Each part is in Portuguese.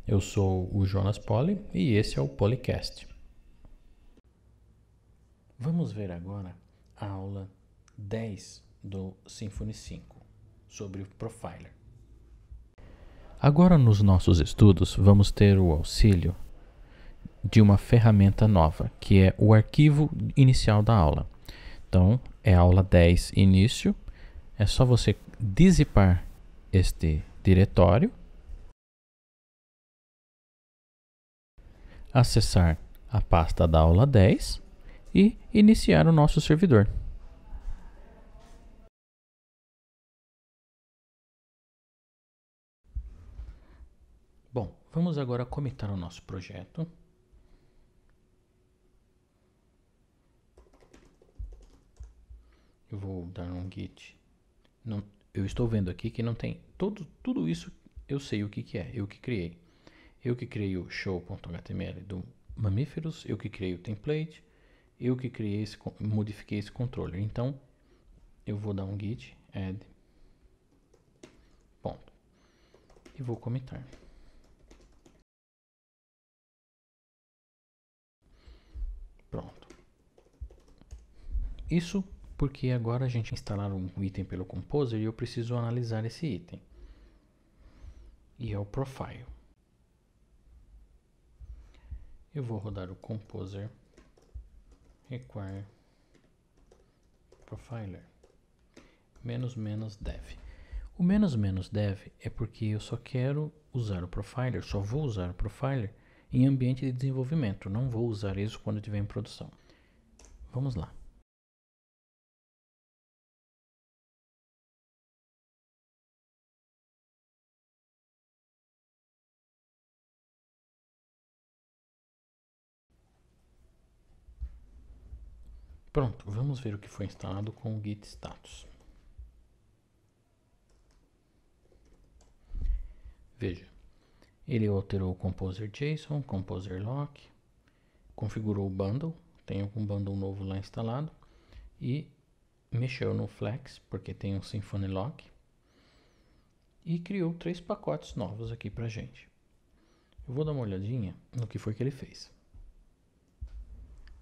Eu sou o Jonas Poli e esse é o Policast. Vamos ver agora a aula 10 do Symfony 5 sobre o Profiler. Agora nos nossos estudos vamos ter o auxílio de uma ferramenta nova, que é o arquivo inicial da aula. Então, é a aula 10 início, é só você dizipar este diretório, acessar a pasta da aula 10 e iniciar o nosso servidor. Bom, vamos agora comitar o nosso projeto. Eu vou dar um git. Não, eu estou vendo aqui que não tem tudo isso. Eu sei o que é, eu que criei. Eu que criei o show.html do Mamíferos, eu que criei o template, eu que criei modifiquei esse controller. Então, eu vou dar um git add ponto e vou comitar. Pronto. Isso porque agora a gente instalar um item pelo Composer e eu preciso analisar esse item. E é o Profile. Eu vou rodar o Composer require profiler -dev. O -dev é porque eu só quero usar o profiler, só vou usar o profiler em ambiente de desenvolvimento, não vou usar isso quando estiver em produção. Vamos lá. Pronto, vamos ver o que foi instalado com o git status. Veja, ele alterou o Composer JSON, Composer Lock, configurou o bundle, tem algum bundle novo lá instalado, e mexeu no Flex, porque tem um Symfony Lock, e criou 3 pacotes novos aqui pra gente. Eu vou dar uma olhadinha no que foi que ele fez.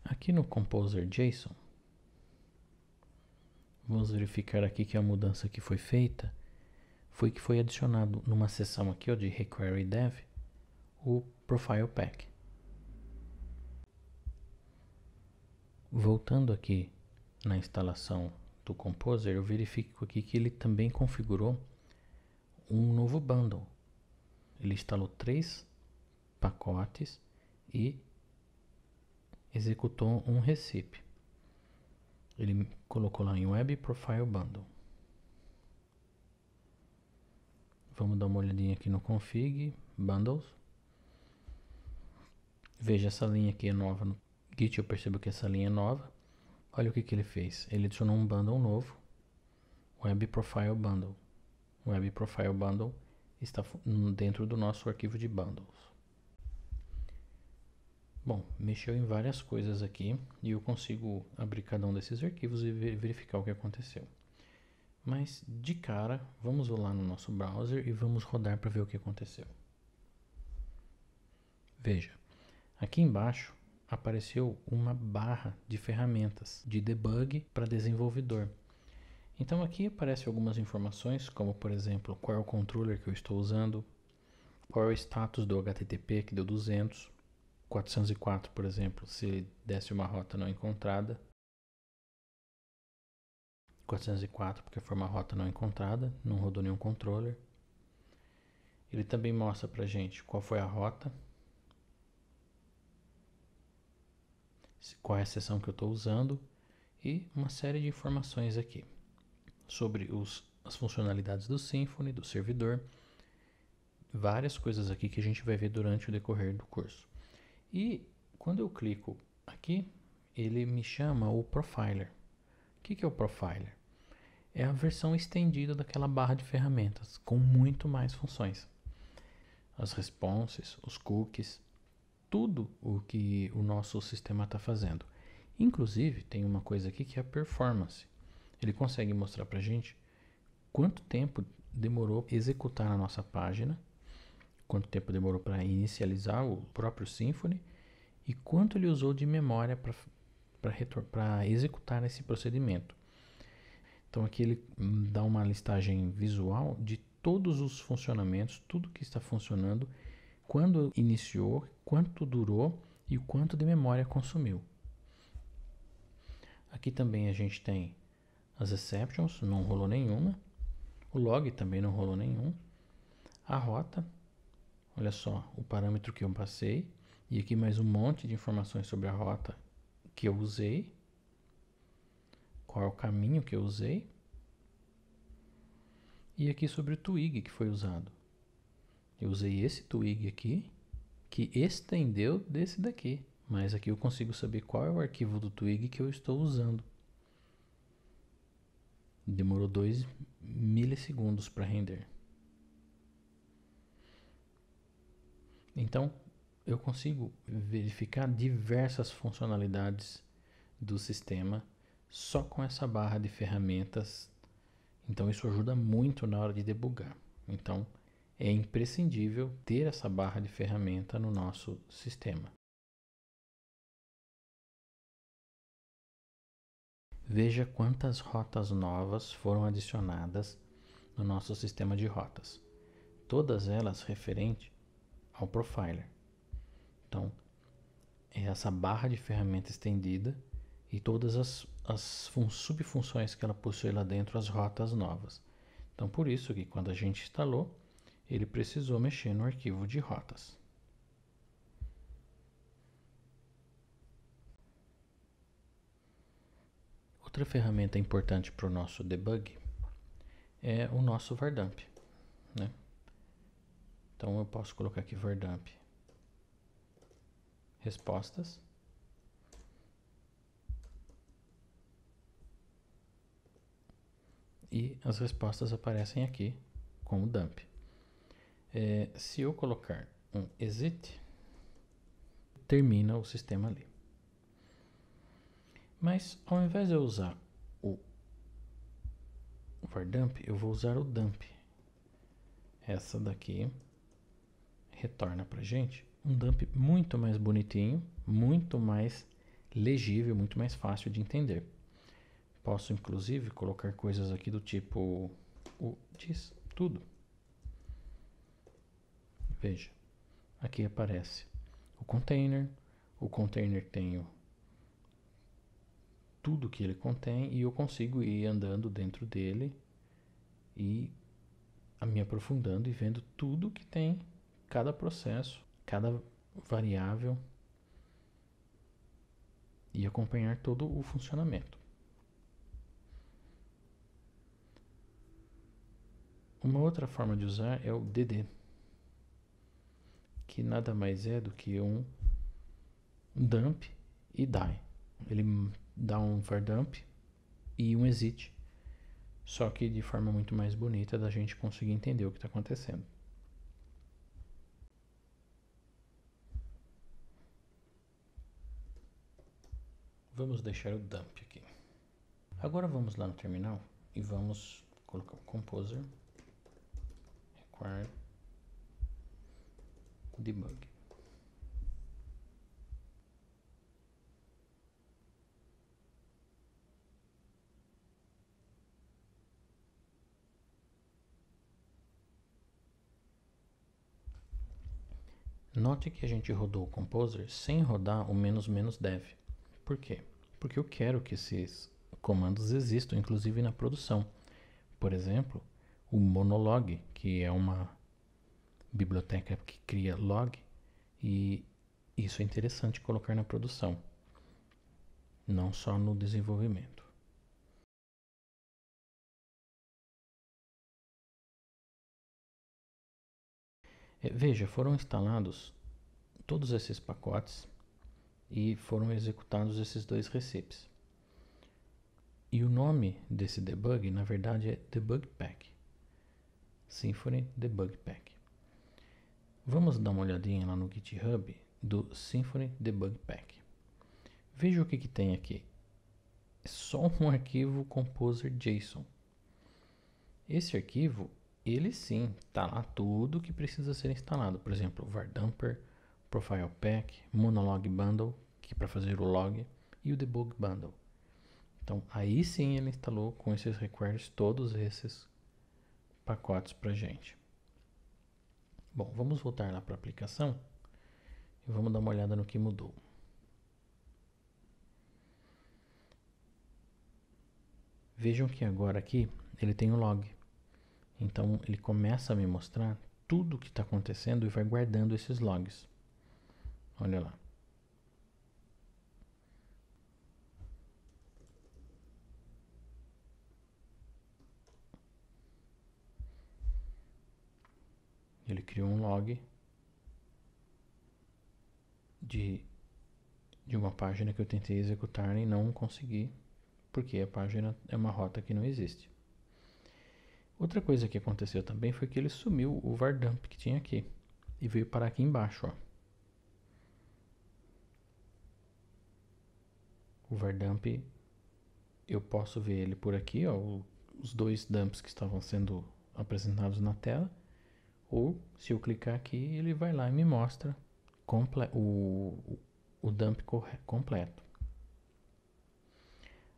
Aqui no Composer JSON, vamos verificar aqui que a mudança que foi feita foi que foi adicionado numa seção aqui ó, de Require Dev o Profile Pack. Voltando aqui na instalação do Composer, eu verifico aqui que ele também configurou um novo bundle. Ele instalou 3 pacotes e executou um recipe. Ele colocou lá em Web Profile Bundle. Vamos dar uma olhadinha aqui no config, bundles. Veja, essa linha aqui é nova no Git, eu percebo que essa linha é nova. Olha o que ele fez. Ele adicionou um bundle novo, Web Profile Bundle. O Web Profile Bundle está dentro do nosso arquivo de bundles. Bom, mexeu em várias coisas aqui e eu consigo abrir cada um desses arquivos e verificar o que aconteceu. Mas de cara, vamos lá no nosso browser e vamos rodar para ver o que aconteceu. Veja, aqui embaixo apareceu uma barra de ferramentas de debug para desenvolvedor. Então aqui aparecem algumas informações, como por exemplo, qual é o controller que eu estou usando, qual é o status do HTTP que deu 200, 404, por exemplo, se desse uma rota não encontrada. 404 porque foi uma rota não encontrada, não rodou nenhum controller. Ele também mostra pra gente qual foi a rota, qual é a seção que eu estou usando e uma série de informações aqui sobre as funcionalidades do Symfony, do servidor, várias coisas aqui que a gente vai ver durante o decorrer do curso. E quando eu clico aqui, ele me chama o Profiler. O que é o Profiler? É a versão estendida daquela barra de ferramentas, com muito mais funções. As responses, os cookies, tudo o que o nosso sistema está fazendo. Inclusive, tem uma coisa aqui que é a performance. Ele consegue mostrar para a gente quanto tempo demorou executar a nossa página, quanto tempo demorou para inicializar o próprio Symfony e quanto ele usou de memória para executar esse procedimento. Então aqui ele dá uma listagem visual de todos os funcionamentos, tudo que está funcionando, quando iniciou, quanto durou e o quanto de memória consumiu. Aqui também a gente tem as exceptions, não rolou nenhuma. O log também não rolou nenhum. A rota, olha só o parâmetro que eu passei. E aqui mais um monte de informações sobre a rota que eu usei. Qual é o caminho que eu usei. E aqui sobre o twig que foi usado. Eu usei esse twig aqui, que estendeu desse daqui. Mas aqui eu consigo saber qual é o arquivo do twig que eu estou usando. Demorou 2 milissegundos para render. Então, eu consigo verificar diversas funcionalidades do sistema só com essa barra de ferramentas. Então, isso ajuda muito na hora de debugar. Então, é imprescindível ter essa barra de ferramenta no nosso sistema. Veja quantas rotas novas foram adicionadas no nosso sistema de rotas. Todas elas referentes ao Profiler. Então, é essa barra de ferramenta estendida e todas as subfunções que ela possui lá dentro, as rotas novas. Então, por isso que quando a gente instalou, ele precisou mexer no arquivo de rotas. Outra ferramenta importante para o nosso debug é o nosso Vardamp, né? Então eu posso colocar aqui Vardamp respostas e as respostas aparecem aqui como dump. Se eu colocar um exit, termina o sistema ali. Mas ao invés de eu usar o Vardamp, eu vou usar o dump. Essa daqui retorna pra gente um dump muito mais bonitinho, muito mais legível, muito mais fácil de entender. Posso inclusive colocar coisas aqui do tipo o diz tudo. Veja, aqui aparece o container tem tudo que ele contém e eu consigo ir andando dentro dele e me aprofundando e vendo tudo que tem cada processo, cada variável e acompanhar todo o funcionamento. Uma outra forma de usar é o DD, que nada mais é do que um dump e die. Ele dá um var dump e um exit, só que de forma muito mais bonita da gente conseguir entender o que está acontecendo. Vamos deixar o dump aqui. Agora vamos lá no terminal e vamos colocar o composer require debug. Note que a gente rodou o composer sem rodar o "-dev". Por quê? Porque eu quero que esses comandos existam, inclusive na produção. Por exemplo, o monolog, que é uma biblioteca que cria log, e isso é interessante colocar na produção, não só no desenvolvimento. Veja, foram instalados todos esses pacotes e foram executados esses dois recipes. E o nome desse debug, na verdade, é Debug Pack. Symfony Debug Pack. Vamos dar uma olhadinha lá no GitHub do Symfony Debug Pack. Veja o que tem aqui. É só um arquivo composer.json. Esse arquivo ele sim está lá tudo que precisa ser instalado. Por exemplo, o VARDumper, Profile Pack, Monolog Bundle, que é para fazer o log, e o Debug Bundle. Então, aí sim ele instalou com esses requires todos esses pacotes para gente. Bom, vamos voltar lá para a aplicação e vamos dar uma olhada no que mudou. Vejam que agora aqui ele tem o log. Então ele começa a me mostrar tudo o que está acontecendo e vai guardando esses logs. Olha lá. Ele criou um log de uma página que eu tentei executar e não consegui, porque a página é uma rota que não existe. Outra coisa que aconteceu também foi que ele sumiu o VARDump que tinha aqui e veio parar aqui embaixo, ó. O VARDump, eu posso ver ele por aqui, ó, os dois dumps que estavam sendo apresentados na tela, ou se eu clicar aqui, ele vai lá e me mostra o dump completo.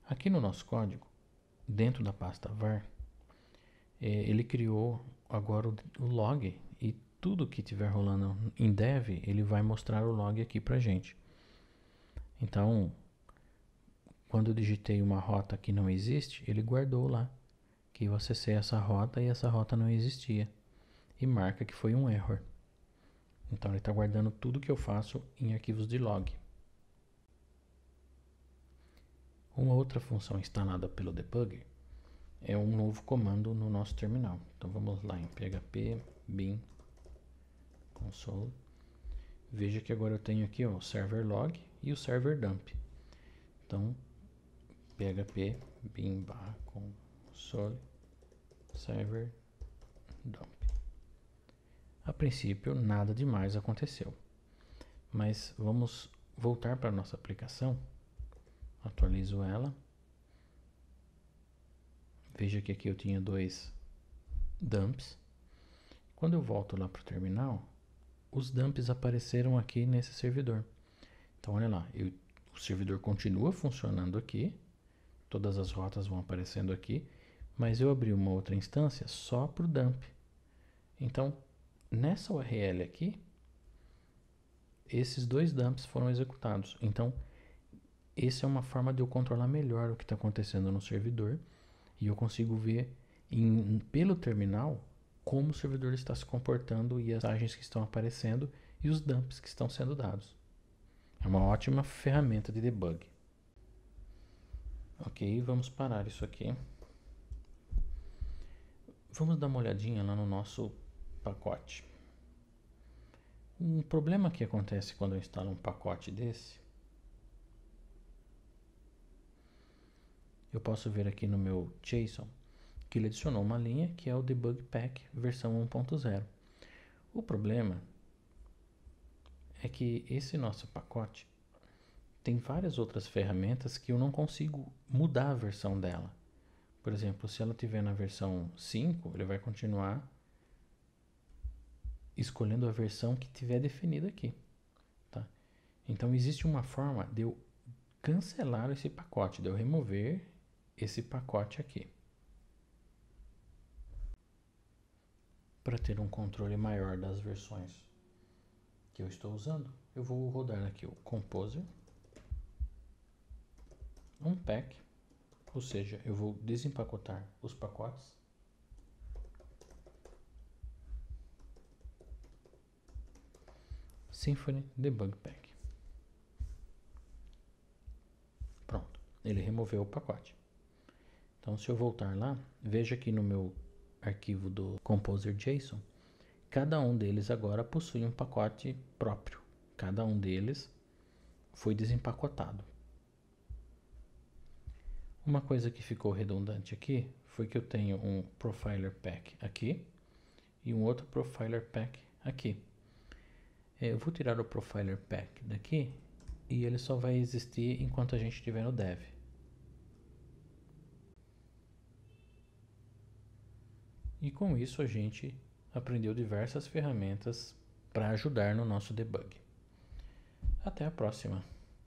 Aqui no nosso código, dentro da pasta var, ele criou agora o log e tudo que estiver rolando em dev, ele vai mostrar o log aqui pra gente. Então, quando eu digitei uma rota que não existe, ele guardou lá que eu acessei essa rota e essa rota não existia e marca que foi um error. Então ele está guardando tudo que eu faço em arquivos de log. Uma outra função instalada pelo debugger é um novo comando no nosso terminal. Então vamos lá em php bin console. Veja que agora eu tenho aqui ó, o server log e o server dump. Então php bin console server dump. A princípio nada demais aconteceu, mas vamos voltar para a nossa aplicação. Atualizo ela. Veja que aqui eu tinha dois dumps. Quando eu volto lá para o terminal, os dumps apareceram aqui nesse servidor. Então olha lá, o servidor continua funcionando aqui, todas as rotas vão aparecendo aqui, mas eu abri uma outra instância só para o dump. Então nessa URL aqui, esses dois dumps foram executados. Então essa é uma forma de eu controlar melhor o que está acontecendo no servidor e eu consigo ver pelo terminal como o servidor está se comportando e as mensagens que estão aparecendo e os dumps que estão sendo dados. É uma ótima ferramenta de debug. Ok, vamos parar isso aqui. Vamos dar uma olhadinha lá no nosso pacote. Um problema que acontece quando eu instalo um pacote desse, eu posso ver aqui no meu JSON que ele adicionou uma linha que é o Debug Pack versão 1.0. O problema é que esse nosso pacote tem várias outras ferramentas que eu não consigo mudar a versão dela. Por exemplo, se ela estiver na versão 5, ele vai continuar escolhendo a versão que tiver definida aqui. Tá? Então existe uma forma de eu cancelar esse pacote, de eu remover esse pacote aqui. Para ter um controle maior das versões que eu estou usando, eu vou rodar aqui o Composer, Unpack, ou seja, eu vou desempacotar os pacotes. Symfony Debug Pack. Pronto, ele removeu o pacote. Então se eu voltar lá, veja que no meu arquivo do Composer JSON, cada um deles agora possui um pacote próprio. Cada um deles foi desempacotado. Uma coisa que ficou redundante aqui foi que eu tenho um Profiler Pack aqui e um outro Profiler Pack aqui. Eu vou tirar o Profiler Pack daqui e ele só vai existir enquanto a gente estiver no dev. E com isso a gente aprendeu diversas ferramentas para ajudar no nosso debug. Até a próxima!